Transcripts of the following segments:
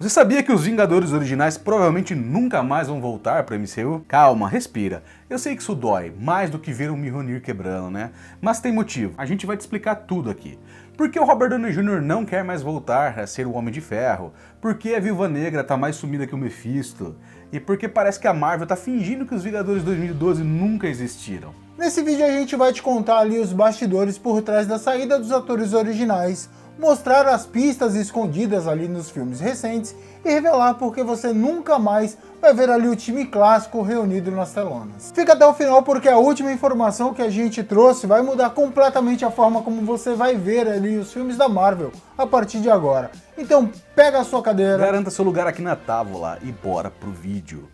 Você sabia que os Vingadores originais provavelmente nunca mais vão voltar para o MCU? Calma, respira. Eu sei que isso dói, mais do que ver um Mjolnir quebrando, né? Mas tem motivo, a gente vai te explicar tudo aqui. Por que o Robert Downey Jr. não quer mais voltar a ser o Homem de Ferro? Por que a Viúva Negra tá mais sumida que o Mephisto? E por que parece que a Marvel tá fingindo que os Vingadores 2012 nunca existiram? Nesse vídeo a gente vai te contar ali os bastidores por trás da saída dos atores originais, mostrar as pistas escondidas ali nos filmes recentes e revelar porque você nunca mais vai ver ali o time clássico reunido nas telonas. Fica até o final porque a última informação que a gente trouxe vai mudar completamente a forma como você vai ver ali os filmes da Marvel a partir de agora. Então pega a sua cadeira, Garanta seu lugar aqui na tábua e bora pro vídeo.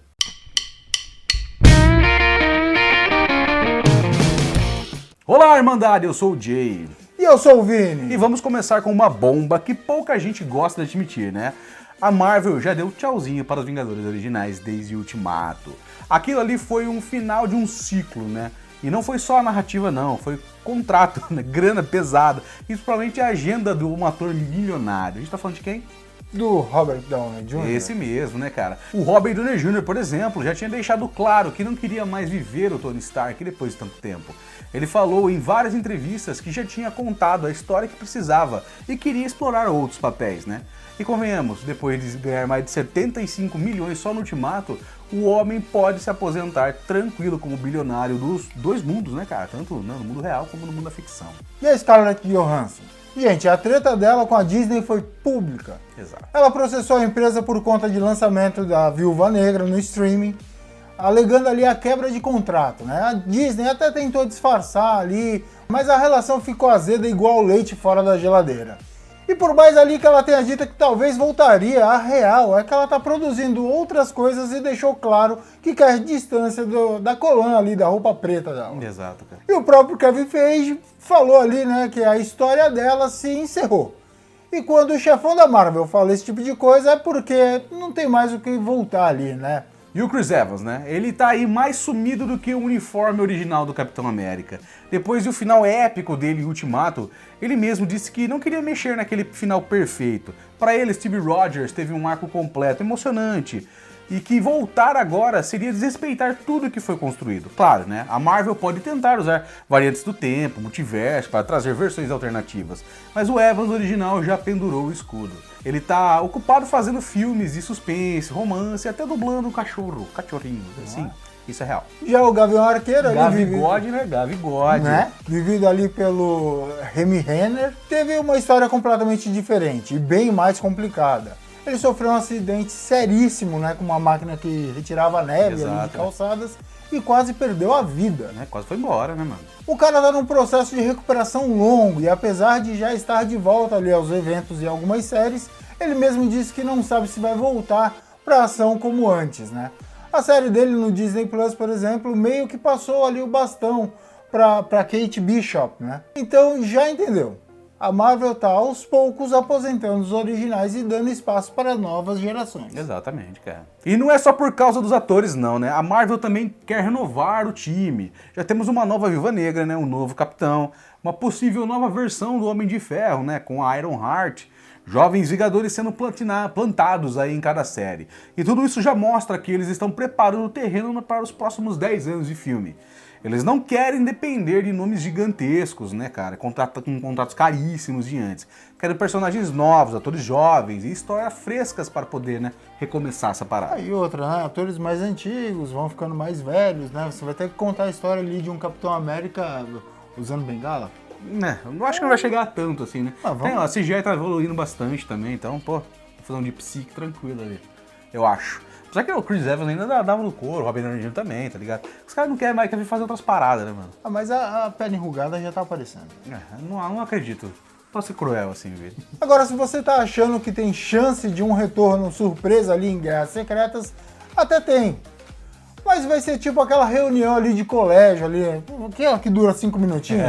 Olá, Irmandade, eu sou o Jay. e eu sou o Vini. E vamos começar com uma bomba que pouca gente gosta de admitir, né? A Marvel já deu tchauzinho para os Vingadores originais desde Ultimato. Aquilo ali foi um final de um ciclo, né? E não foi só a narrativa não, foi contrato, né? Grana pesada. Isso provavelmente é a agenda de um ator milionário. A gente tá falando de quem? Do Robert Downey Jr. Esse mesmo, né, cara? O Robert Downey Jr., por exemplo, já tinha deixado claro que não queria mais viver o Tony Stark depois de tanto tempo. Ele falou em várias entrevistas que já tinha contado a história que precisava e queria explorar outros papéis, né? E convenhamos, depois de ganhar mais de 75 milhões só no Ultimato, o homem pode se aposentar tranquilo como bilionário dos dois mundos, né, cara? Tanto no mundo real como no mundo da ficção. E a Scarlett Johansson? Gente, a treta dela com a Disney foi pública. Exato. Ela processou a empresa por conta de lançamento da Viúva Negra no streaming, alegando ali a quebra de contrato, né? A Disney até tentou disfarçar ali, mas a relação ficou azeda igual leite fora da geladeira. E por mais ali que ela tenha dito que talvez voltaria, a real é que ela tá produzindo outras coisas e deixou claro que quer distância da colã ali, da roupa preta dela. Exato, cara. E o próprio Kevin Feige falou ali, né, que a história dela se encerrou. E quando o chefão da Marvel fala esse tipo de coisa é porque não tem mais o que voltar ali, né? E o Chris Evans, né? Ele tá aí mais sumido do que o uniforme original do Capitão América. Depois do final épico dele em Ultimato, ele mesmo disse que não queria mexer naquele final perfeito. Para ele, Steve Rogers teve um arco completo, emocionante, e que voltar agora seria desrespeitar tudo que foi construído. Claro, né? A Marvel pode tentar usar variantes do tempo, multiverso, para trazer versões alternativas, mas o Evans original já pendurou o escudo. Ele tá ocupado fazendo filmes de suspense, romance, até dublando um cachorrinho, assim. Isso é real. Já o Gavião Arqueiro ali, Gavigode, né? Gavigode. né? Vivido ali pelo Remy Renner, teve uma história completamente diferente e bem mais complicada. Ele sofreu um acidente seríssimo, né, com uma máquina que retirava neve ali de calçadas e quase perdeu a vida. Né? Quase foi embora, né, mano? O cara tá num processo de recuperação longo e apesar de já estar de volta ali aos eventos e algumas séries, ele mesmo disse que não sabe se vai voltar pra ação como antes, né? A série dele no Disney Plus, por exemplo, meio que passou ali o bastão pra Kate Bishop, né? Então já entendeu. A Marvel tá aos poucos aposentando os originais e dando espaço para novas gerações. Exatamente, cara. E não é só por causa dos atores, não, né? A Marvel também quer renovar o time. Já temos uma nova Viúva Negra, né? Um novo Capitão, uma possível nova versão do Homem de Ferro, né? Com a Iron Heart. Jovens Vingadores sendo plantados aí em cada série. E tudo isso já mostra que eles estão preparando o terreno para os próximos 10 anos de filme. Eles não querem depender de nomes gigantescos, né, cara, com contratos caríssimos de antes. Querem personagens novos, atores jovens e histórias frescas para poder, né, recomeçar essa parada. Aí outra, né, atores mais antigos vão ficando mais velhos, né, você vai ter que contar a história ali de um Capitão América usando bengala. Né, eu não acho que não vai chegar a tanto assim, né. Ah, vamos. A CGI tá evoluindo bastante também, então, pô, tá fazendo um de psique tranquilo ali, eu acho. Só que o Chris Evans ainda dava no couro, o Robert Downey Jr. também, tá ligado? Os caras não querem mais, querem fazer outras paradas, né, mano? Ah, mas a pele enrugada já tá aparecendo. Não acredito. Posso ser cruel assim, velho. Agora, se você tá achando que tem chance de um retorno surpresa ali em Guerras Secretas, até tem. Mas vai ser tipo aquela reunião ali de colégio ali, que dura 5 minutinhos.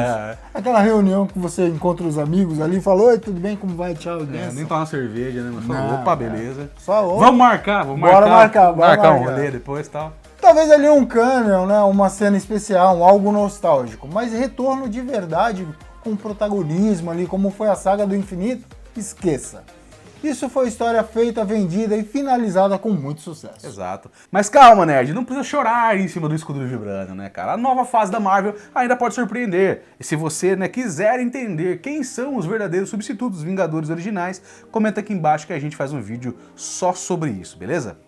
Aquela reunião que você encontra os amigos ali e fala, oi, tudo bem, como vai, tchau, nem tomar uma cerveja, né? Mas opa, beleza. Vamos marcar. Bora marcar um rolê depois e tal. Talvez ali um canon, né, uma cena especial, algo nostálgico, mas retorno de verdade com protagonismo ali, como foi a Saga do Infinito, esqueça. Isso foi história feita, vendida e finalizada com muito sucesso. Exato. Mas calma, nerd, não precisa chorar em cima do escudo do Vibranium, né, cara? A nova fase da Marvel ainda pode surpreender. E se você, né, quiser entender quem são os verdadeiros substitutos dos Vingadores originais, comenta aqui embaixo que a gente faz um vídeo só sobre isso, beleza?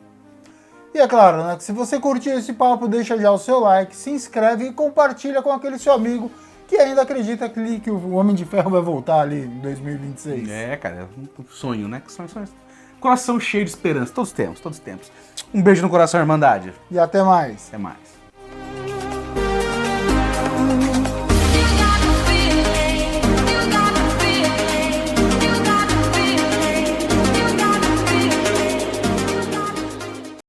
E é claro, né, que se você curtiu esse papo, deixa já o seu like, se inscreve e compartilha com aquele seu amigo que ainda acredita que o Homem de Ferro vai voltar ali em 2026. É, cara, é um sonho, né? Coração cheio de esperança, todos temos, todos temos. Um beijo no coração, Irmandade. E até mais. Até mais.